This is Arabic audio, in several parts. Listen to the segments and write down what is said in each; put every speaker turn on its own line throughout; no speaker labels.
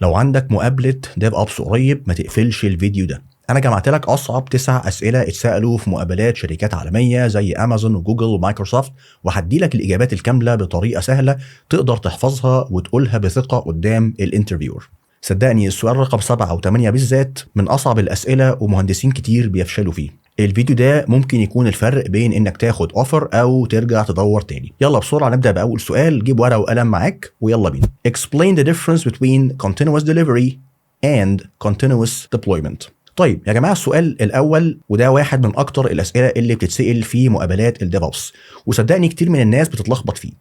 لو عندك مقابلة ديف أبس قريب ما تقفلش الفيديو ده. أنا جمعت لك أصعب 9 أسئلة اتسألوا في مقابلات شركات عالمية زي أمازون وجوجل ومايكروسوفت، وهدي لك الإجابات الكاملة بطريقة سهلة تقدر تحفظها وتقولها بثقة قدام الانترفيور. صدقني السؤال رقم 7 أو 8 بالذات من أصعب الأسئلة ومهندسين كتير بيفشلوا فيه. الفيديو ده ممكن يكون الفرق بين انك تاخد اوفر او ترجع تدور تاني. يلا بسرعه نبدا باول سؤال، جيب ورقه وقلم معاك ويلا بينا. Explain the difference between continuous delivery and continuous deployment. طيب يا جماعه السؤال الاول وده واحد من اكتر الاسئله اللي بتتسال في مقابلات الديفوبس، وصدقني كتير من الناس بتتلخبط فيه.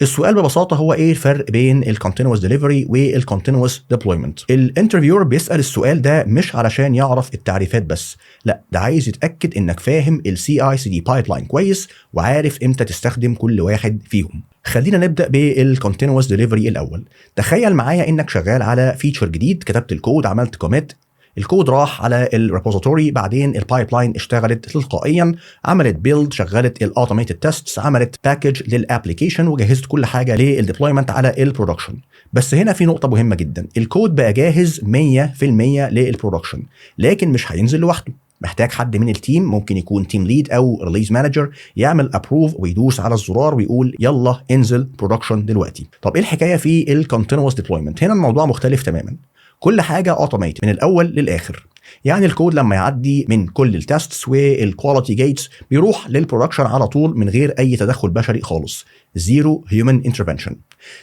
السؤال ببساطه هو ايه الفرق بين الكونتينوس ديليفري والكونتينوس ديبلويمنت؟ الانترفيور بيسال السؤال ده مش علشان يعرف التعريفات بس، لا ده عايز يتاكد انك فاهم السي اي سي دي بايبلاين كويس وعارف امتى تستخدم كل واحد فيهم. خلينا نبدا بالكونتينوس ديليفري الاول. تخيل معايا انك شغال على فيتشر جديد، كتبت الكود، عملت كوميت، الكود راح على الريبوزيتوري، بعدين البايبلاين اشتغلت تلقائيا، عملت بيلد، شغلت الاوتوميتد تيستس، عملت باكج للابلكيشن، وجهزت كل حاجه للديبلويمنت على البرودكشن. بس هنا في نقطه مهمه جدا، الكود بقى جاهز 100% للبرودكشن، لكن مش هينزل لوحده، محتاج حد من التيم، ممكن يكون تيم ليد او ريليز مانجر، يعمل ابروف ويدوس على الزرار ويقول يلا انزل برودكشن دلوقتي. طب ايه الحكايه في الكونتينوس ديبلويمنت؟ هنا الموضوع مختلف تماما، كل حاجه اوتوميت من الاول للاخر. يعني الكود لما يعدي من كل التستس والكواليتي جيتس بيروح للبرودكشن على طول من غير اي تدخل بشري خالص، زيرو هيومن انترفنشن.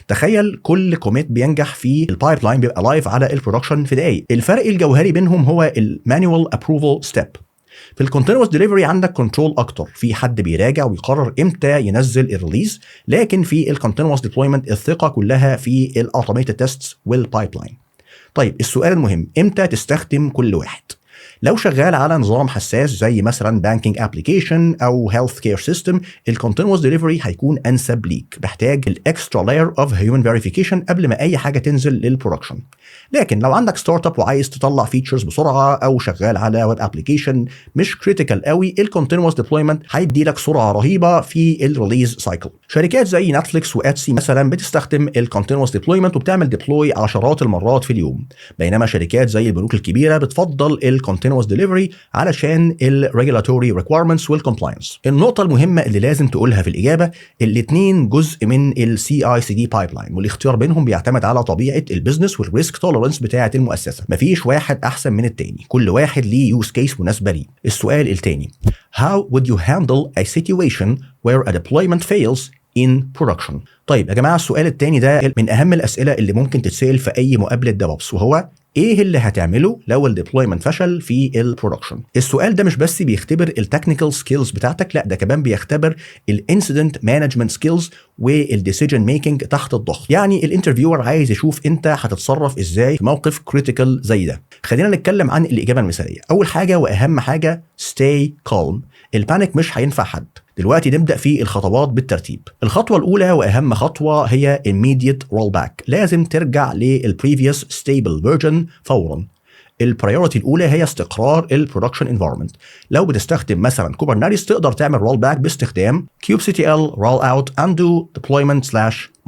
تخيل كل كوميت بينجح في البايبلاين بيبقى لايف على البرودكشن في دقايق. الفرق الجوهري بينهم هو المانوال ابروفال ستيب. في الكونتينوس ديليفري عندك كنترول اكتر، في حد بيراجع ويقرر امتى ينزل الريليز، لكن في الكونتينوس ديبلويمنت الثقه كلها في الاوتوميتد تيستس والبايبلاين. طيب السؤال المهم، امتى تستخدم كل واحد؟ لو شغال على نظام حساس زي مثلا بانكينج ابلكيشن او هيلث كير سيستم، الكونتينوس ديليفري هيكون انسب ليك، محتاج الاكسترا لاير اوف هيومن فيريفيكيشن قبل ما اي حاجه تنزل للبرودكشن. لكن لو عندك ستارت اب وعايز تطلع فيتشرز بسرعه او شغال على ويب ابلكيشن مش كريتيكال قوي، الكونتينوس ديبلويمنت هيدي لك سرعه رهيبه في الريليز سايكل. شركات زي نتفليكس واتسي مثلا بتستخدم الكونتينوس ديبلويمنت وبتعمل ديبلوي عشرات المرات في اليوم، بينما شركات زي البنوك الكبيره بتفضل الكونتينوس ديليفري علشان الريجولاتوري ريكويرمنتس والكومبلاينس. النقطه المهمه اللي لازم تقولها في الاجابه، الاثنين جزء من السي اي سي دي بايبلاين، والاختيار بينهم بيعتمد على طبيعه البيزنس والريسك توليرنس بتاعه المؤسسه، مفيش واحد احسن من التاني، كل واحد ليه يوز كيس مناسبه ليه. السؤال الثاني، how would you handle a situation where a deployment fails in production؟ طيب يا جماعه السؤال الثاني ده من اهم الاسئله اللي ممكن تتسال في اي مقابله ديفوبس، وهو ايه اللي هتعمله لو الديبلويمنت فشل في البرودكشن؟ السؤال ده مش بس بيختبر التكنيكال سكيلز بتاعتك، لا ده كمان بيختبر الانسيدنت مانجمنت سكيلز والديسيجن ميكنج تحت الضغط. يعني الانترفيور عايز يشوف انت هتتصرف ازاي في موقف كريتيكال زي ده. خلينا نتكلم عن الاجابه المثاليه. اول حاجه واهم حاجه stay calm، البانيك مش هينفع حد. دلوقتي نبدأ في الخطوات بالترتيب. الخطوة الأولى وأهم خطوة هي immediate rollback، لازم ترجع للprevious stable version فورا. البريورتي الأولى هي استقرار البرودكشن انفايرمنت. لو بتستخدم مثلا كوبرنيتس تقدر تعمل rollback باستخدام kubectl rollout undo deployment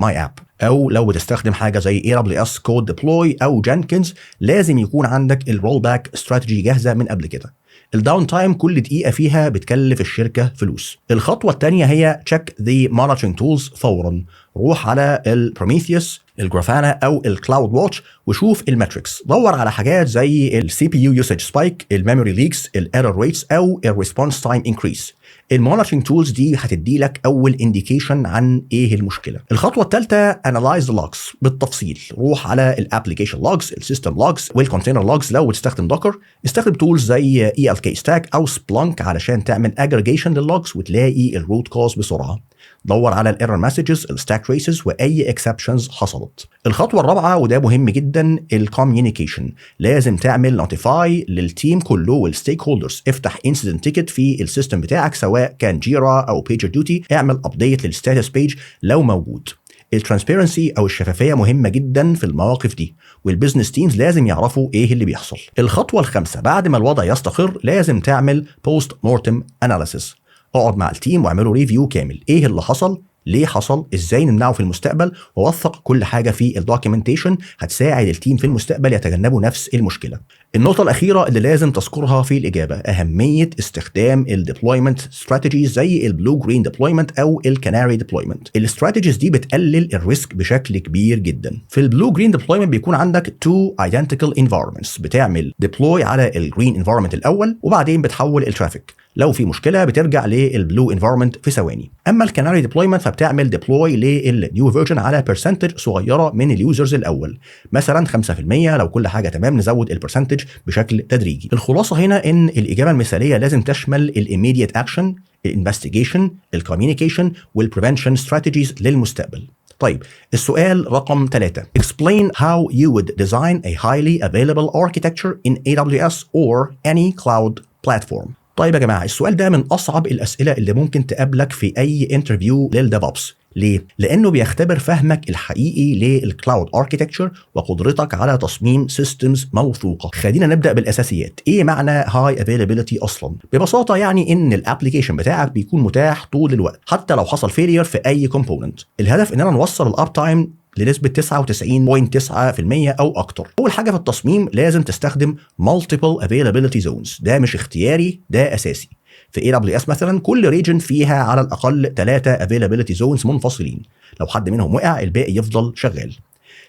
/my app، أو لو بتستخدم حاجة زي AWS code deploy أو Jenkins لازم يكون عندك الرولباك استراتيجي جاهزة من قبل كده. الداون تايم كل دقيقة فيها بتكلف الشركة فلوس. الخطوة الثانية هي check the monitoring tools فورا، روح على البروميثيوس، الجرافانا او الكلاود واتش وشوف الماتريكس، دور على حاجات زي السي بي يو يوسج سبايك، الميموري ليكس، الايرور ريتس او الريسبونس تايم انكريس. المونيتورنج تولز دي هتدي لك اول انديكيشن عن ايه المشكله. الخطوه الثالثه انالايز ذا لوجز بالتفصيل، روح على الابلكيشن لوجز، السيستم لوجز والكونتينر لوجز. لو بتستخدم دوكر استخدم تولز زي ELK ستاك او سبلانك علشان تعمل اجريجيشن لللوجز وتلاقي الروت كوز بسرعه. دور على الايرور مسجز، الستاك تريسز واي اكسبشنز حصلت. الخطوه الرابعه وده مهم جدا الكوميونيكيشن، لازم تعمل نوتيفاي للتيم كله والستيك هولدرز. افتح انسيدنت تيكت في السيستم بتاعك سواء كان جيرا او بيجر ديوتي، اعمل ابديت للستاتس بيج لو موجود. الترانسبيرنسي او الشفافيه مهمه جدا في المواقف دي، والبيزنس تيمز لازم يعرفوا ايه اللي بيحصل. الخطوه الخامسه بعد ما الوضع يستقر لازم تعمل بوست مورتم اناليسيس، اقعد مع التيم واعملوا ريفيو كامل، ايه اللي حصل، ليه حصل، ازاي نمنعه في المستقبل، ووثق كل حاجه في الدوكيومنتيشن هتساعد التيم في المستقبل يتجنبوا نفس المشكله. النقطه الاخيره اللي لازم تذكرها في الاجابه اهميه استخدام الديبلويمنت ستراتيجيز زي البلو جرين ديبلويمنت او الكناري ديبلويمنت. الاستراتيجيز دي بتقلل الريسك بشكل كبير جدا. في البلو جرين ديبلويمنت بيكون عندك تو ايدنتيكال انفايرمنتس، بتعمل ديبلوي على الجرين انفايرمنت الاول وبعدين بتحول الترافيك، لو في مشكله بترجع للبلو انفايرمنت في ثواني. اما الكناري ديبلويمنت فبتعمل ديبلوي للنيو فيرجن على برسنتج صغيره من اليوزرز الاول، مثلا 5%. لو كل حاجه تمام نزود البرسنتج بشكل تدريجي. الخلاصه هنا ان الاجابه المثاليه لازم تشمل الايميديت اكشن، الانفستيجيشن، الكوميونيكيشن والبريفنشن ستراتيجيز للمستقبل. طيب السؤال رقم 3. Explain how you would design a highly available architecture in AWS or any cloud platform. طيب يا جماعه السؤال ده من اصعب الاسئله اللي ممكن تقابلك في اي انترفيو للديفوبس. ليه؟ لانه بيختبر فهمك الحقيقي للكلاود اركيتكتشر وقدرتك على تصميم سيستمز موثوقه. خلينا نبدا بالاساسيات. ايه معنى هاي افيلابيلتي اصلا؟ ببساطه يعني ان الابلكيشن بتاعك بيكون متاح طول الوقت حتى لو حصل فيلير في اي كومبوننت. الهدف اننا نوصل الاب تايم لنسبة 99.9% أو أكتر. أول حاجة في التصميم لازم تستخدم multiple availability zones، ده مش اختياري، ده أساسي. في AWS مثلا كل ريجن فيها على الأقل 3 availability zones منفصلين، لو حد منهم وقع الباقي يفضل شغال.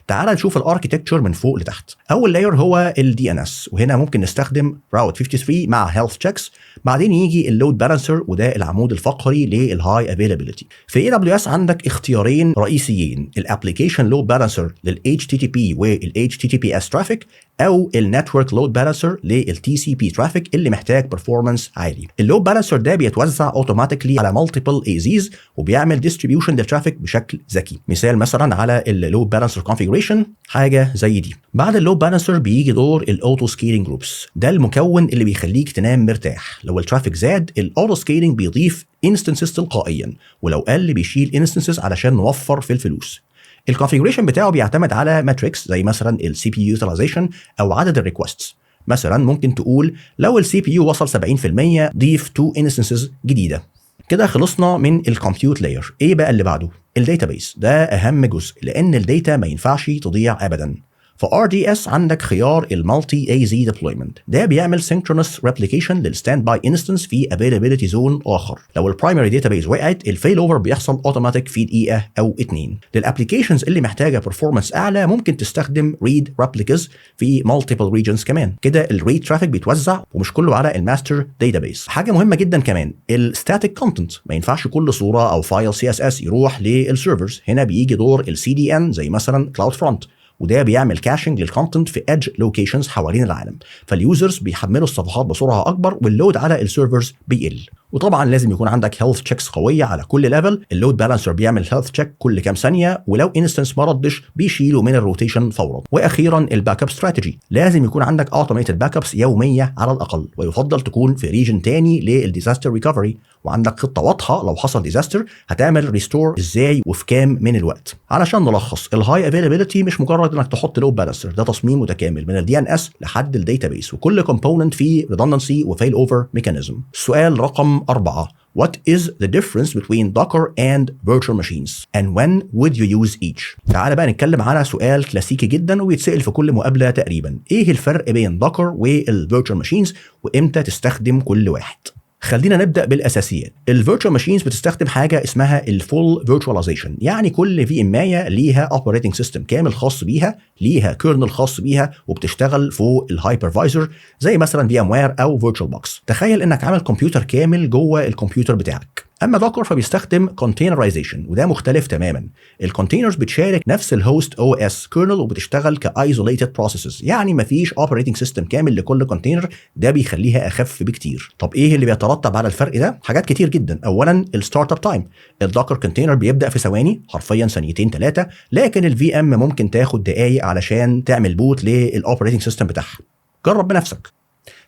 تعال نشوف الاركيتكتشر من فوق لتحت. اول لاير هو الدي ان اس، وهنا ممكن نستخدم راوت 53 مع هيلث تشيكس. بعدين يجي اللود بالانسر وده العمود الفقري للهاي افيلابيلتي. في اي دبليو اس عندك اختيارين رئيسيين، الابلكيشن لود بالانسر للاتش تي تي بي والاتش تي تي بي اس ترافيك، او النتورك لود بالانسر للتي سي بي ترافيك اللي محتاج برفورمانس عالي. اللود بالانسر ده بيتوزع اوتوماتيكلي على مالتيبل ايزيز وبيعمل ديستريبيوشن للترافيك بشكل ذكي. مثال مثلا على اللود بالانسر كونفيجريشن حاجه زي دي. بعد اللود بالانسر بيجي دور الاوتو سكيلينج جروبس، ده المكون اللي بيخليك تنام مرتاح. لو الترافيك زاد الاوتو سكيلينج بيضيف انستنسز تلقائيا، ولو قل بيشيل انستنسز علشان نوفر في الفلوس. الكونفيجريشن بتاعه بيعتمد على ماتريكس زي مثلا السي بي يو يوتيلايزيشن او عدد الريكوستس. مثلا ممكن تقول لو السي بي يو وصل 70% ضيف 2 انستنسز جديده. كده خلصنا من الكمبيوت لاير. ايه بقى اللي بعده؟ الداتابيس، ده اهم جزء لان الداتا ما ينفعش تضيع ابدا. في RDS عندك خيار المالتي AZ deployment، ده بيعمل synchronous replication للستاند باي انستنس في availability zone اخر. لو البرايمري داتابيز وقعت الفيل اوفر بيحصل اوتوماتيك في دقيقه او 2. للابلكيشنز اللي محتاجه performance اعلى ممكن تستخدم read replicas في multiple regions كمان. كده الريد ترافيك بيتوزع ومش كله على الماستر داتابيس. حاجه مهمه جدا كمان الستاتيك كونتنت، ما ينفعش كل صوره او فايل CSS يروح للسيرفرز. هنا بيجي دور الCDN زي مثلا كلاود فرونت، وده بيعمل كاشنج للكونتنت في ايدج لوكيشنز حوالين العالم، فاليوزرز بيحملوا الصفحات بسرعه اكبر واللود على السيرفرز بيقل. وطبعا لازم يكون عندك هيلث تشيكس قويه على كل ليفل. اللود بالانسر بيعمل هيلث تشيك كل كام ثانيه، ولو انستنس ما ردش بيشيله من الروتيشن فورا. واخيرا الباك اب استراتيجي، لازم يكون عندك اوتوميتد باك ابس يوميه على الاقل، ويفضل تكون في ريجن تاني للديزاستر ريكفري، وعندك خطه واضحه لو حصل ديزاستر هتعمل ريستور ازاي وفي كام من الوقت. علشان نلخص، الهاي افيلابيلتي مش مجرد انك تحط لود بالانسر، ده تصميم متكامل من الدي ان اس لحد الداتابيس، وكل كومبوننت فيه redundancy وفيل اوفر ميكانيزم. السؤال رقم 4. What is the difference between Docker and virtual machines? And when would you use each? تعال بقى نتكلم على سؤال كلاسيكي جدا وبيتسأل في كل مقابلة تقريبا. ايه الفرق بين Docker والvirtual machines وامتى تستخدم كل واحد؟ خلينا نبدا بالاساسيات. الفيرتشوال ماشينز بتستخدم حاجه اسمها الفول فيرتشواليزيشن، يعني كل في امايه ليها اوبريتنج سيستم كامل خاص بيها، ليها كيرنل خاص بيها وبتشتغل فوق الهايبرفايزر زي مثلا في ام وير او فيرتشوال بوكس. تخيل انك عامل كمبيوتر كامل جوه الكمبيوتر بتاعك. اما دوكر فبيستخدم كونتينرايزيشن وده مختلف تماما. الكونتينرز بتشارك نفس الهوست او اس كيرنل وبتشتغل كايزوليتد بروسيسز، يعني مفيش اوبريتنج سيستم كامل لكل كونتينر، ده بيخليها اخف بكتير. طب ايه اللي بيترتب على الفرق ده؟ حاجات كتير جدا. اولا الستارت اب تايم، الدوكر كونتينر بيبدا في ثواني، حرفيا ثانيتين 3، لكن الفي ام ممكن تاخد دقائق علشان تعمل بوت للاوبريتنج سيستم بتاعها. جرب بنفسك.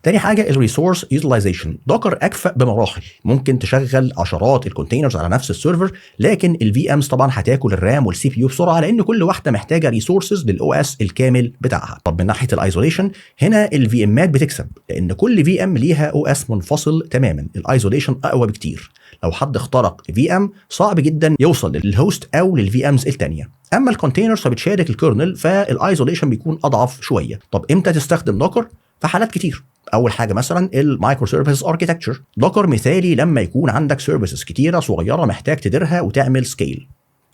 تاني حاجه الريسورس يوتيلايزيشن، دوكر اكفأ بمراحل، ممكن تشغل عشرات الكونتينرز على نفس السيرفر، لكن الفي امز طبعا هتاكل الرام والسي بي يو بسرعه لان كل واحده محتاجه ريسورسز للاو اس الكامل بتاعها. طب من ناحيه الايزوليشن، هنا الفي امات بتكسب لان كل في ام ليها او اس منفصل تماما، الايزوليشن اقوى بكتير. لو حد اخترق في ام صعب جدا يوصل للهوست او للفي امز الثانيه. اما الكونتينرز فبتشارك الكيرنل، فالايزوليشن بيكون اضعف شويه. طب امتى تستخدم دوكر؟ في حالات كتير. اول حاجه مثلا المايكرو سيرفيس اركيتكتشر. دوكر مثالي لما يكون عندك سيرفيسز كتيره صغيره محتاج تديرها وتعمل سكيل.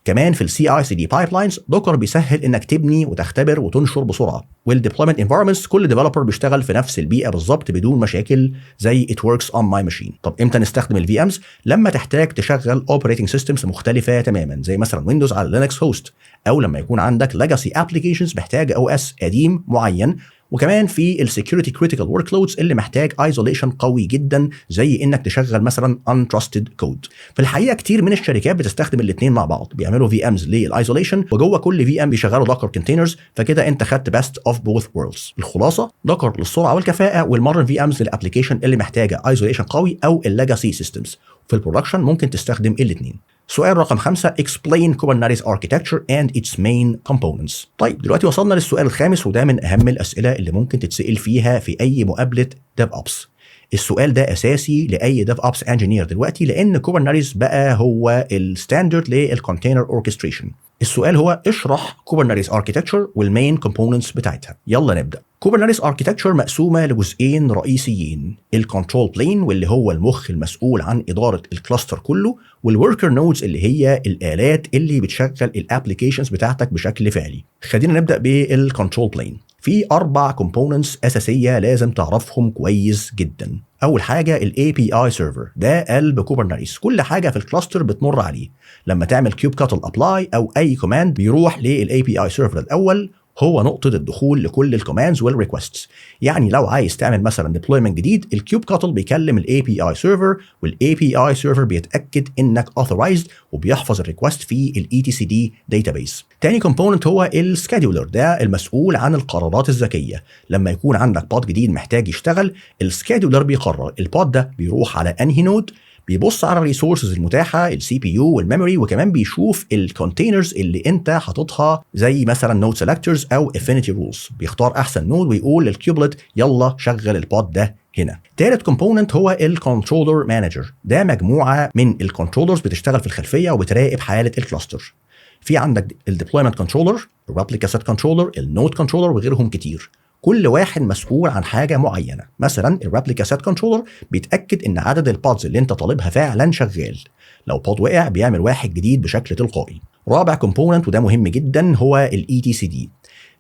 كمان في السي اي سي دي بايبلاينز دوكر بيسهل انك تبني وتختبر وتنشر بسرعه. والديبلويمنت انفايرمنتس كل ديفلوبر بيشتغل في نفس البيئه بالظبط بدون مشاكل زي ات وركس اون ماي ماشين. طب امتى نستخدم الفي امز؟ لما تحتاج تشغل اوبريتنج سيستمز مختلفه تماما زي مثلا ويندوز على لينكس هوست، او لما يكون عندك ليجاسي ابلكيشنز محتاجه او اس قديم معين. وكمان في السكيورتي كريتيكال ورك لودز اللي محتاج ايزوليشن قوي جدا زي انك تشغل مثلا untrusted كود. في الحقيقه كتير من الشركات بتستخدم الاثنين مع بعض، بيعملوا في امز للايزوليشن وجوه كل في ام بيشغلوا دوكر كونتينرز، فكده انت خدت بيست اوف بوث وورلدز. الخلاصه دوكر للسرعه والكفاءه، والمودرن في امز للابلكيشن اللي محتاجه ايزوليشن قوي او الليجاسي سيستمز. في البرودكشن ممكن تستخدم الاثنين. سؤال رقم 5: Explain Kubernetes architecture and its main components. طيب دلوقتي وصلنا للسؤال الخامس، وده من أهم الأسئلة اللي ممكن تتسأل فيها في أي مقابلة DevOps. السؤال ده أساسي لأي DevOps engineer دلوقتي، لأن Kubernetes بقى هو الستاندرد للكونتينر اوركستريشن. السؤال هو اشرح Kubernetes architecture والمين components بتاعتها. يلا نبدأ. Kubernetes architecture مقسومة لجزئين رئيسيين: الكنترول بلين واللي هو المخ المسؤول عن إدارة الكلاستر كله، والوركر نودز اللي هي الآلات اللي بتشغل الابليكيشنز بتاعتك بشكل فعلي. خلينا نبدأ بالكنترول بلين. في 4 كومبوننتس أساسية لازم تعرفهم كويس جدا. أول حاجة ال API server، ده قلب كوبرنيتس، كل حاجة في الكلاستر بتمر عليه. لما تعمل kubectl apply أو أي كوماند بيروح لل API server الأول، هو نقطة الدخول لكل الكوماندز والريكوستس. يعني لو عايز تعمل مثلا ديبلويمنت جديد، الكيوبكتل بيكلم الاي بي اي سيرفر، والاي بي اي سيرفر بيتاكد انك authorized وبيحفظ الريكوست في الاي تي سي دي داتابيس. تاني كومبوننت هو السكادولر، ده المسؤول عن القرارات الذكيه. لما يكون عندك بود جديد محتاج يشتغل، السكادولر بيقرر البود ده بيروح على انهي نود، بيبص على الريسورسز المتاحه، السي بي يو والميموري، وكمان بيشوف الكونتينرز اللي انت حاططها زي مثلا نود سيلكتورز او افينيتي رولز. بيختار احسن نود ويقول للكيوبلت يلا شغل البود ده هنا. تالت كومبوننت هو الكنترولر مانجر، ده مجموعه من الكنترولرز بتشتغل في الخلفيه وبتراقب حاله الكلاستر. في عندك الديبلويمنت كنترولر، الريبليكا سيت كنترولر، النود كنترولر وغيرهم كتير. كل واحد مسؤول عن حاجه معينه. مثلا الريبليكا سيت كنترولر بيتاكد ان عدد البودز اللي انت طالبها فعلا شغال. لو بود وقع بيعمل واحد جديد بشكل تلقائي. رابع كومبوننت وده مهم جدا هو الاي تي سي دي،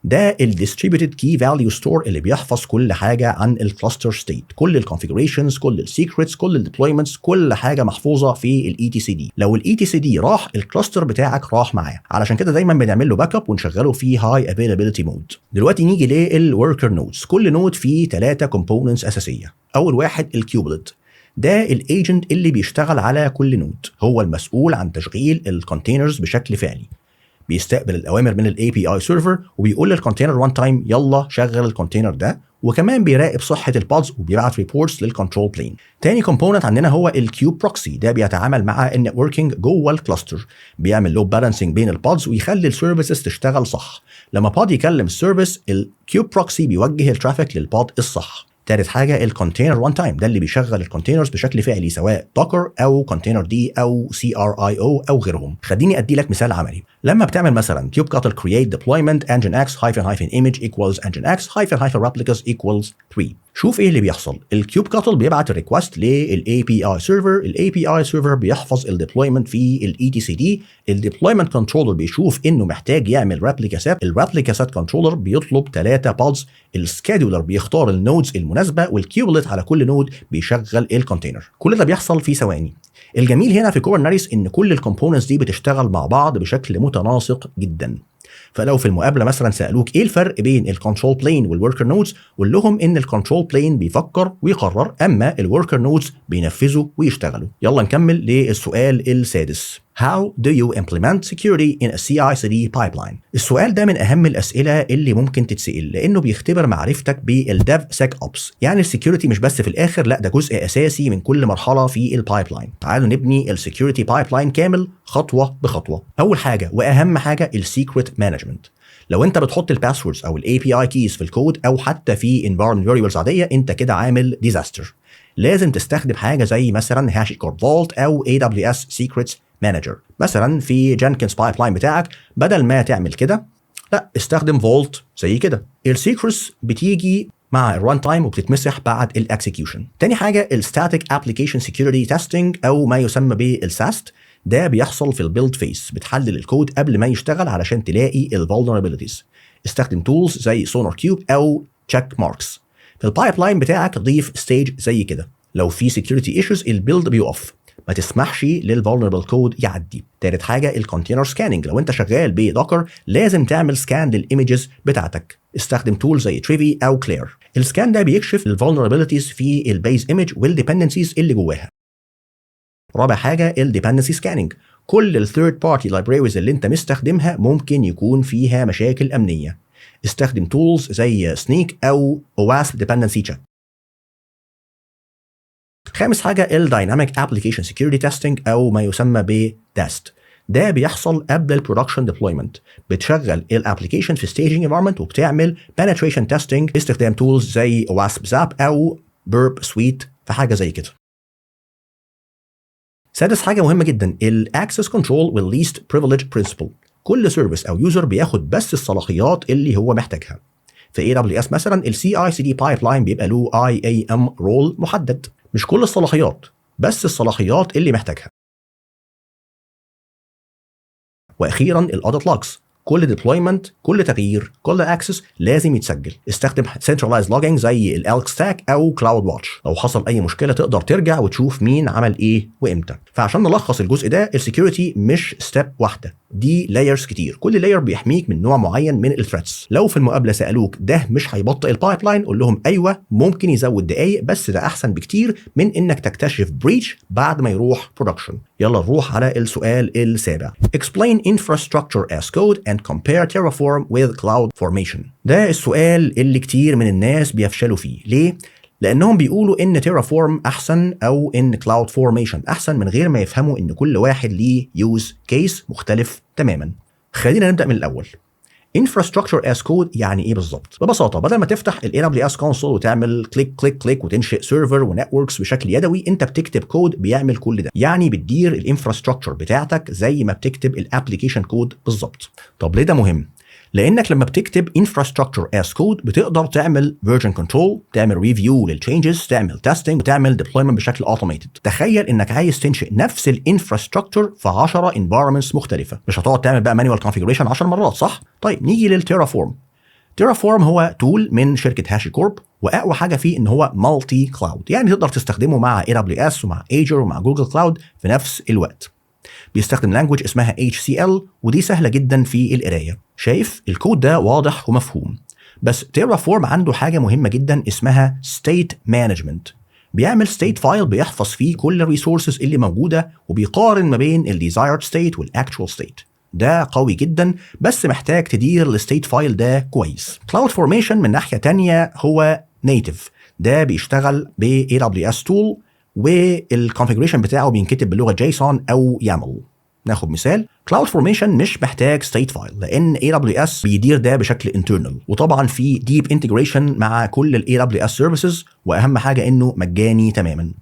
ده الديستريبيوتد كي فاليو ستور اللي بيحفظ كل حاجه عن الكلاستر ستيت، كل الكونفيجريشنز، كل السيكريتس، كل الديبلويمنتس، كل حاجه محفوظه في الاي تي سي دي. لو الاي تي سي دي راح، الكلاستر بتاعك راح معاه. علشان كده دايما بنعمل له باك اب ونشغله في هاي افيلابيلتي مود. دلوقتي نيجي للوركر نودز. كل نود فيه 3 كومبوننتس اساسيه. اول واحد الكيوبلت، ده الايجنت اللي بيشتغل على كل نود، هو المسؤول عن تشغيل الكونتينرز بشكل فعلي. بيستقبل الاوامر من الاي بي اي سيرفر وبيقول للكونتينر وان تايم يلا شغل الكونتينر ده، وكمان بيراقب صحه البودز وبيبعت ريبورتس للكنترول بلين. تاني كومبوننت عندنا هو الكيوب بروكسي، ده بيتعامل مع النتوركينج جوه الكلاستر، بيعمل لود بالانسنج بين البودز ويخلي السيرفيسز تشتغل صح. لما بود يكلم السيرفيس، الكيوب بروكسي بيوجه الترافيك للبود الصح. تالت حاجه الكونتينر وان تايم، ده اللي بيشغل الكونتينرز بشكل فعلي سواء دوكر او كونتينر دي او سي ار اي او او غيرهم. خليني ادي لك مثال عملي. لما بتعمل مثلا kubectl create deployment nginx -image equals nginx -replicas equals 3، شوف ايه اللي بيحصل. الكيوبكتل بيبعت الريكوست للاي بي اي سيرفر، الاي بي اي سيرفر بيحفظ الديبلويمنت في الاي تي سي دي، الديبلويمنت كنترولر بيشوف انه محتاج يعمل ريبليكا سيت، الريبليكا سيت كنترولر بيطلب 3 بودز، السكادولر بيختار النودز المناسبه، والكيوبلت على كل نود بيشغل الكونتينر. كل ده بيحصل في ثواني. الجميل هنا في كوبرنيتس ان كل الكومبوننتس دي بتشتغل مع بعض بشكل متناسق جدا. فلو في المقابله مثلا سالوك ايه الفرق بين الكنترول بلين والوركر نودز، قول لهم ان الكنترول بلين بيفكر ويقرر، اما الوركر نودز بينفذوا ويشتغلوا. يلا نكمل للسؤال السادس. How do you implement security in a CI/CD pipeline؟ السؤال ده من أهم الأسئلة اللي ممكن تتسأل، لأنه بيختبر معرفتك بالDevSecOps. يعني السكيورتي مش بس في الآخر، لا ده جزء أساسي من كل مرحلة في البايبلاين. تعالوا نبني السكيورتي بايبلاين كامل خطوة بخطوة. أول حاجة وأهم حاجة السيكريت مانجمنت. لو انت بتحط الباسوردز او الاي بي اي كيز في الكود او حتى في environment variables عاديه، انت كده عامل ديزاستر. لازم تستخدم حاجه زي مثلا HashiCorp Vault او AWS Secrets Manager. مثلا في جينكنز بايبلاين بتاعك بدل ما تعمل كده، لا استخدم فولت زي كده. السيكرتس بتيجي مع الران تايم وبتتمسح بعد الاكسكيوشن. تاني حاجه الستاتيك ابلكيشن سكيورتي تيستنج او ما يسمى بالساست. ده بيحصل في البيلد فيس، بتحلل الكود قبل ما يشتغل علشان تلاقي الفولنربيلتيز. استخدم تولز زي سونار كيوب او تشيك ماركس. في البايبلاين بتاعك ضيف ستيج زي كده، لو في سكيورتي ايشوز البيلد بيقف، ما تسمحش للفولنربل كود يعدي. تالت حاجه الكونتينر سكاننج. لو انت شغال بدوكر لازم تعمل سكان للايمجز بتاعتك. استخدم تول زي تريفي او كلير. السكان ده بيكشف الفولنربيلتيز في البيز ايمج والديبندنسيز اللي جواها. رابع حاجه الديبندنسي سكاننج. كل الثيرد بارتي لايبريريز اللي انت مستخدمها ممكن يكون فيها مشاكل امنيه. استخدم تولز زي سنيك او OWASP ديبندنسي تشيك. خامس حاجه الدايناميك ابلكيشن سكيورتي تيستنج او ما يسمى بداست. ده بيحصل قبل البرودكشن ديبلويمنت. بتشغل الابلكيشن في staging environment وبتعمل penetration testing باستخدام تولز زي OWASP Zap او Burp Suite في حاجه زي كده. سادس حاجه مهمه جدا الاكسس كنترول والليست بريفليج برنسبل. كل سيرفيس او يوزر بياخد بس الصلاحيات اللي هو محتاجها. في AWS مثلا CI/CD بايبلاين بيبقى له IAM رول محدد، مش كل الصلاحيات، بس الصلاحيات اللي محتاجها. واخيرا الاوديت لوجز. كل ديبلويمنت، كل تغيير، كل اكسس لازم يتسجل. استخدم سنترلايز لوجينج زي الالك ستاك او كلاود واتش. لو حصل اي مشكله تقدر ترجع وتشوف مين عمل ايه وامتى. فعشان نلخص الجزء ده، السكيورتي مش ستيب واحده، دي لايرز كتير. كل لاير بيحميك من نوع معين من الثريتس. لو في المقابله سالوك ده مش هيبطئ البايبلاين، قول لهم ايوه ممكن يزود دقايق، بس ده احسن بكتير من انك تكتشف بريتش بعد ما يروح برودكشن. يلا نروح على السؤال السابع. Explain infrastructure as code and compare Terraform with CloudFormation. ده السؤال اللي كتير من الناس بيفشلوا فيه. ليه؟ لانهم بيقولوا ان Terraform احسن او ان CloudFormation احسن من غير ما يفهموا ان كل واحد ليه يوز كيس مختلف تماما. خلينا نبدا من الاول. Infrastructure as code يعني ايه بالظبط؟ ببساطه بدل ما تفتح ال AWS console وتعمل كليك كليك كليك وتنشئ سيرفر ونتوركس بشكل يدوي، انت بتكتب كود بيعمل كل ده. يعني بتدير الانفراستراكشر بتاعتك زي ما بتكتب الابلكيشن كود بالظبط. طب ليه ده مهم؟ لانك لما بتكتب infrastructure as code بتقدر تعمل version control، تعمل review للchanges، تعمل testing وتعمل deployment بشكل automated. تخيل انك عايز تنشئ نفس الانفراستراكشر في 10 environments مختلفه، مش هتقعد تعمل بقى manual configuration 10 مرات، صح؟ طيب نيجي للتيرافورم. تيرافورم هو تول من شركه هاشي كورب، واقوى حاجه فيه ان هو مالتي كلاود، يعني تقدر تستخدمه مع AWS ومع Azure ومع جوجل كلاود في نفس الوقت. بيستخدم لانجوج اسمها HCL، ودي سهله جدا في القرايه. شايف الكود ده واضح ومفهوم. بس تيرافورم عنده حاجه مهمه جدا اسمها state management. بيعمل state file بيحفظ فيه كل الريسورسز اللي موجوده وبيقارن ما بين الديزايرد state والاكتوال state. ده قوي جدا، بس محتاج تدير الستيت فايل ده كويس. كلاود فورميشن من ناحيه تانية هو نيتف. ده بيشتغل ب AWS tool والكونفيجريشن بتاعه بينكتب بلغه جيسون او يامل. ناخد مثال، كلاود فورميشن مش محتاج ستيت فايل لان AWS بيدير ده بشكل انترنال، وطبعا في ديب انتجريشن مع كل ال AWS سيرفيسز، واهم حاجه انه مجاني تماما.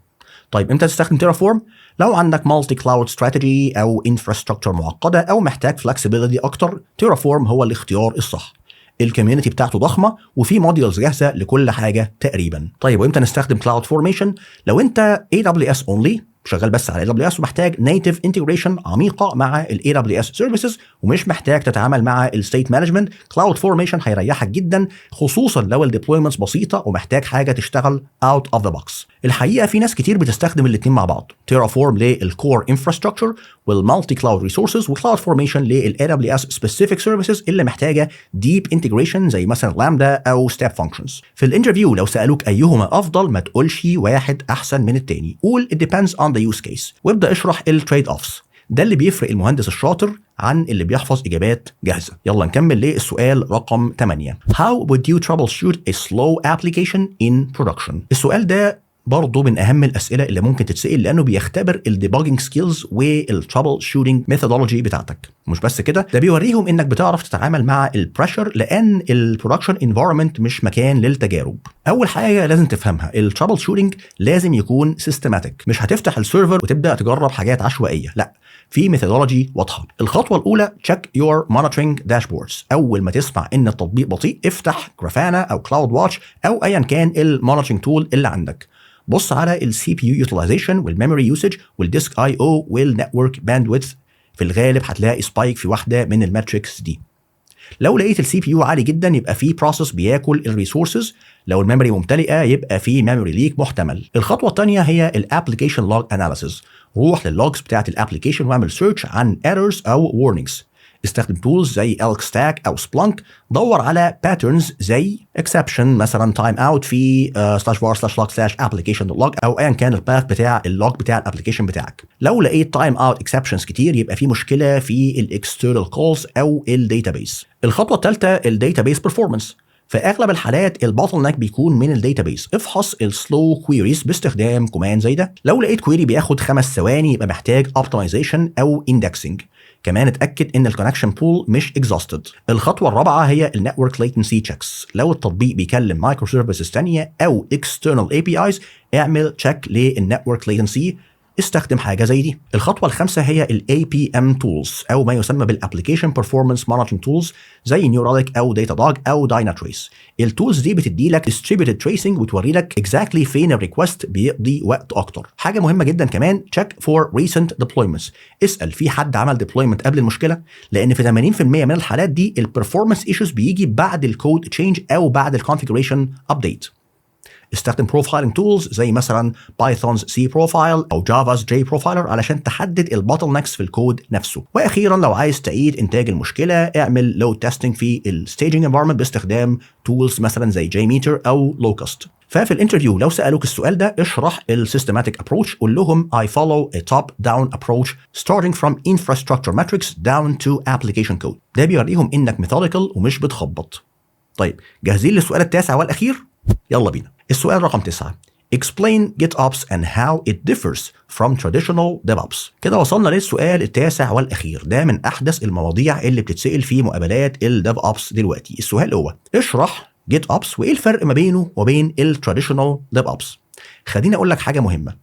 طيب امتى تستخدم تيرافورم؟ لو عندك مالتي كلاود استراتيجي او انفراستراكشر معقده او محتاج فلكسبيليتي اكتر، تيرافورم هو الاختيار الصح. الكوميونتي بتاعته ضخمه وفي موديولز جاهزه لكل حاجه تقريبا. طيب وامتى نستخدم كلاود فورميشن؟ لو انت AWS only شغال بس على AWS ومحتاج نيتيف انتجريشن عميقه مع ال AWS سيرفيسز ومش محتاج تتعامل مع الستيت مانجمنت، كلاود فورميشن هيريحك جدا، خصوصا لو الديبلويمنتس بسيطه ومحتاج حاجه تشتغل اوت اوف ذا بوكس. الحقيقه في ناس كتير بتستخدم الاثنين مع بعض، تيرافورم للكور انفراستراكشر والمالتي كلاود ريسورسز، وكلاود فورميشن لل AWS سبيسيفيك سيرفيسز اللي محتاجه ديب انتجريشن زي مثلا لامدا او ستيب فانكشنز. في الانترفيو لو سالوك ايهما افضل ما تقولش واحد احسن من الثاني، قول it depends on the use case وابدا اشرح التريد اوفس. ده اللي بيفرق المهندس الشاطر عن اللي بيحفظ اجابات جاهزه. يلا نكمل للسؤال رقم 8. How would you troubleshoot a slow application in production؟ السؤال ده برضه من اهم الاسئله اللي ممكن تتسال، لانه بيختبر الديباجنج سكيلز والترابل شوتنج ميثودولوجي بتاعتك. مش بس كده، ده بيوريهم انك بتعرف تتعامل مع البريشر، لان البرودكشن انفايرمنت مش مكان للتجارب. اول حاجه لازم تفهمها، الترابل شوتنج لازم يكون سيستماتيك، مش هتفتح السيرفر وتبدا تجرب حاجات عشوائيه، لا، في ميثودولوجي واضحه. الخطوه الاولى تشيك يور مونيتورنج داشبوردز. اول ما تسمع ان التطبيق بطيء افتح جرافانا او كلاود واتش او ايا كان المونيتورنج تول اللي عندك. بص على السي بي يو يوتيلايزيشن والميموري يوسج والديسك اي او والنتورك باندويث، في الغالب هتلاقي سبايك في واحده من الماتريكس دي. لو لقيت السي بي يو عالي جدا يبقى في بروسيس بياكل الريسورسز، لو الميموري ممتلئه يبقى في ميموري ليك محتمل. الخطوه الثانيه هي الابلكيشن لوج اناليسيز. روح لللوجز بتاعه الابلكيشن واعمل سيرش عن ايرورز او وارنينجز. استخدم تولز زي الك ستاك او سبلانك، دور على باترنز زي اكسبشن مثلا تايم اوت في /var/log/application.log او ايا كان الباث بتاع اللوج بتاع الابلكيشن بتاعك. لو لقيت تايم اوت اكسبشنز كتير يبقى في مشكله في الاكسترنال كولز او الداتابيس. الخطوه الثالثه الداتابيس بيرفورمانس. في اغلب الحالات البوتل نيك بيكون من الداتابيس. افحص السلو كويريز باستخدام كوماند زي ده. لو لقيت كويري بياخد 5 ثواني يبقى محتاج اوبتمايزيشن او اندكسنج. كمان اتاكد ان الكونكشن بول مش اكزاستد. الخطوه الرابعه هي النتورك ليتنسي تشيكس. لو التطبيق بيكلم مايكرو سيرفيسز ثانيه او اكسترنال اي بي ايز اعمل تشيك للنتورك ليتنسي، استخدم حاجه زي دي. الخطوه الخامسه هي الاي بي ام تولز او ما يسمى بالابلكيشن بيرفورمانس مونيتورنج تولز زي نيوراليك او داتا دوج او دايناتريس. التولز دي بتدي لك ديستريبيوتد تريسنج وتوري لك اكزاكتلي فين الريكوست بيقضي وقت اكتر. حاجه مهمه جدا كمان تشيك فور ريسنت ديبلويمنتس. اسال في حد عمل ديبلويمنت قبل المشكله، لان في 80% من الحالات دي البرفورمانس ايشوز بيجي بعد الكود تشينج او بعد الكونفيجريشن ابديت. استخدم بروفايلنج تولز زي مثلا بايثونز سي بروفايل او جافاز جي بروفايلر علشان تحدد البوتل نكس في الكود نفسه. واخيرا لو عايز تعيد انتاج المشكله اعمل لود تيستنج في الستaging انفايرمنت باستخدام تولز مثلا زي جي ميتر او لوكاست. ففي الانترفيو لو سالوك السؤال ده اشرح السيستماتيك ابروتش، قول لهم I follow a top down approach starting from infrastructure metrics down to application code. ده بيوريهم انك ميثوديكال ومش بتخبط. طيب جاهزين للسؤال التاسع والاخير؟ يلا بينا. السؤال رقم 9. Explain GitOps and how it differs from traditional DevOps. كده وصلنا للسؤال التاسع والأخير، ده من أحدث المواضيع اللي بتتسأل في مقابلات ال DevOps دلوقتي. السؤال هو اشرح GitOps وإيه الفرق ما بينه وبين ال traditional DevOps. خليني أقول لك حاجة مهمة.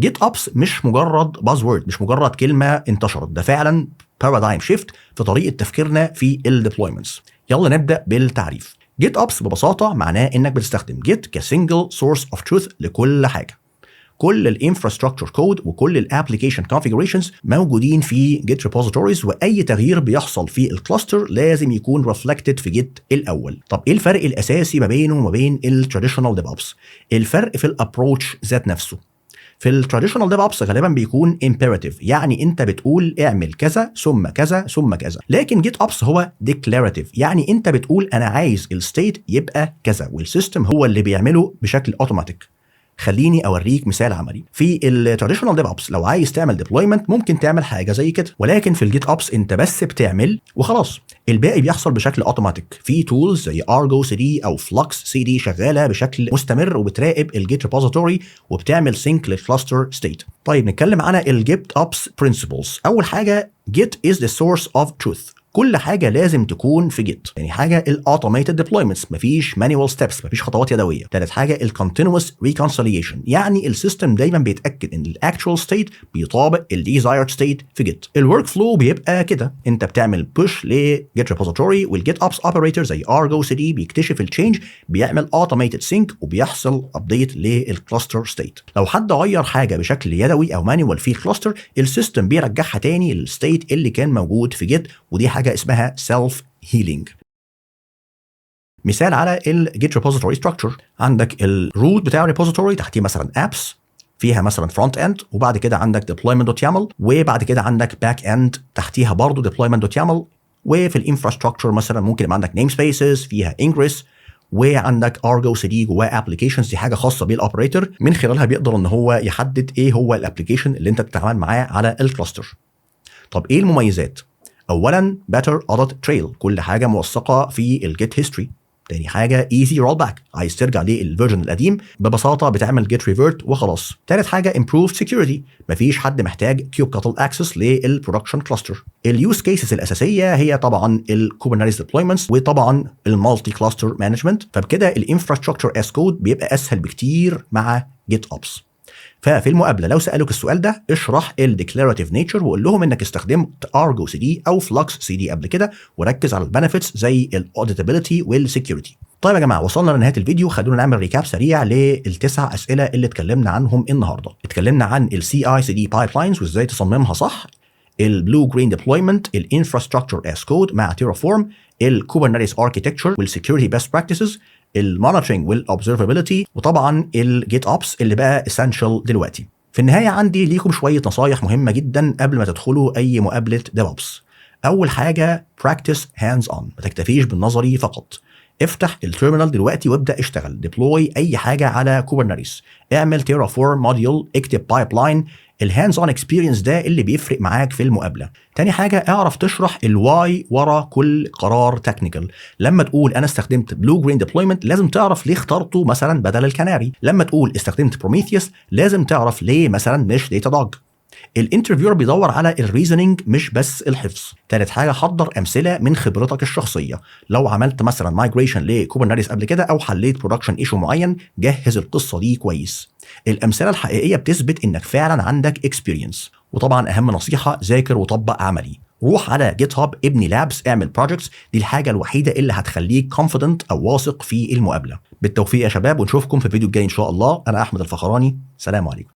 GitOps مش مجرد buzzword، مش مجرد كلمة انتشرت، ده فعلا paradigm shift في طريقة تفكيرنا في ال deployments. يلا نبدأ بالتعريف. GitOps ببساطة معناه انك بتستخدم Git كسنجل سورس اوف تروث لكل حاجة. كل الانفراستراكشر كود وكل الابلكيشن كونفيجريشنز موجودين في Git ريبوزيتوريز، واي تغيير بيحصل في الكلاستر لازم يكون ريفلكتد في Git الاول. طب ايه الفرق الاساسي ما بينه وما بين التراديشنال ديفوبس؟ الفرق في الابروتش ذات نفسه. في التراديشنال ديفوبس غالبا بيكون امبيراتيف، يعني انت بتقول اعمل كذا ثم كذا ثم كذا، لكن جيت اوبس هو ديكلاراتيف، يعني انت بتقول انا عايز الستيت يبقى كذا والسيستم هو اللي بيعمله بشكل اوتوماتيك. خليني اوريك مثال عملي. في التراديشنال ديفوبس لو عايز تعمل ديبلويمنت ممكن تعمل حاجه زي كده، ولكن في الجيت اوبس انت بس بتعمل وخلاص، الباقي بيحصل بشكل اوتوماتيك. في تولز زي ارجو سي دي او فلوكس سي دي شغاله بشكل مستمر وبتراقب الجيت ريبوزيتوري وبتعمل سينك للكلاستر ستيت. طيب نتكلم عن الجيت اوبس برنسبلز. اول حاجه Git is the source of truth. كل حاجه لازم تكون في جيت، يعني حاجه الاوتوميتد ديبلويمنتس، مفيش مانيوال ستيبس، مفيش خطوات يدويه. ثالث حاجه الكونتينوس ريكونسيليشن، يعني السيستم دايما بيتاكد ان الاكتشوال ستيت بيطابق الديزايرد ستيت في جيت. الورك فلو بيبقى كده، انت بتعمل بوش لجيت ريبوزيتوري والجيت اوبس اوبريتور زي ارجو سي دي بيكتشف التشينج، بيعمل اوتوميتد سينك وبيحصل ابديت للكلاستر ستيت. لو حد غير حاجه بشكل يدوي او مانيوال في الكلاستر السيستم بيرجعها تاني للستيت اللي كان موجود في جيت، ودي حاجه اسمها سيلف هيلينج. مثال على الجيت ريبوزيتوري ستراكشر، عندك الروت بتاع الريبوزيتوري تحتيه مثلا ابس فيها مثلا فرونت اند، وبعد كده عندك deployment.yaml، وبعد كده عندك باك اند تحتيها برضه deployment.yaml، وفي الانفراستراكشر مثلا ممكن يبقى عندك نيم سبيسز فيها انجريس، وعندك ارجو سي دي جواه ابلكيشنز، دي حاجه خاصه بالاوبريتور من خلالها بيقدر ان هو يحدد ايه هو الابلكيشن اللي انت بتتعامل معاه على الكلاستر. طب ايه المميزات؟ اولا better audit trail، كل حاجه موثقه في الجيت هيستوري. تاني حاجه easy rollback، عايز ترجع للفيرجن القديم ببساطه بتعمل get revert وخلاص. تالت حاجه improved security، مفيش حد محتاج kubectl access للبرودكشن كلاستر. اليوز كيسز الاساسيه هي طبعا الكوبرنيتس deployments وطبعا المالتي كلاستر مانجمنت، فبكده الانفراستراكشر اس كود بيبقى اسهل بكتير مع جيت اوبس. ففي المقابله لو سالوك السؤال ده اشرح الديكلاراتيف نيتشر وقول لهم انك استخدمت ارجو سي دي او فلكس سي دي قبل كده، وركز على البنفيتس زي الاوديتابيلتي والسكيورتي. طيب يا جماعه وصلنا لنهايه الفيديو، خلونا نعمل ريكاب سريع للتسع اسئله اللي اتكلمنا عنهم النهارده. اتكلمنا عن السي اي سي دي بايبلاينز وازاي تصممها صح، البلو جرين ديبلويمنت، الانفراستراكشر اس كود مع تيرافورم، الكوبرنيتس اركيتكتشر والسكيورتي بيست براكتسز، المونيتورنج والاوبزرفابيلتي، وطبعا الجيت اوبس اللي بقى اسينشال دلوقتي. في النهايه عندي ليكم شويه نصايح مهمه جدا قبل ما تدخلوا اي مقابله ديفوبس. اول حاجه براكتس هاندز اون، ما تكتفيش بالنظري فقط. افتح التيرمينال دلوقتي وابدا اشتغل ديبلوي اي حاجه على كوبرنيتس، اعمل تيرافورم موديول، اكتب بايبلاين. الهاندز اون اكسبيرينس ده اللي بيفرق معاك في المقابله. تاني حاجه اعرف تشرح الواي ورا كل قرار تكنيكال. لما تقول انا استخدمت بلو جرين ديبلويمنت لازم تعرف ليه اخترته مثلا بدل الكناري، لما تقول استخدمت بروميثيوس لازم تعرف ليه مثلا مش داتا دوج. الانترفيور بيدور على الريزنينج مش بس الحفظ. تالت حاجه حضر امثله من خبرتك الشخصيه، لو عملت مثلا مايجريشن لكوبرنيتس قبل كده او حليت برودكشن ايشو معين جهز القصه دي كويس. الامثله الحقيقيه بتثبت انك فعلا عندك اكسبيرينس. وطبعا اهم نصيحه ذاكر وطبق عملي، روح على جيت هاب، ابني لابس، اعمل بروجكتس، دي الحاجه الوحيده اللي هتخليك كونفيدنت او واثق في المقابله. بالتوفيق يا شباب ونشوفكم في الفيديو الجاي ان شاء الله. انا احمد الفخراني، سلام عليكم.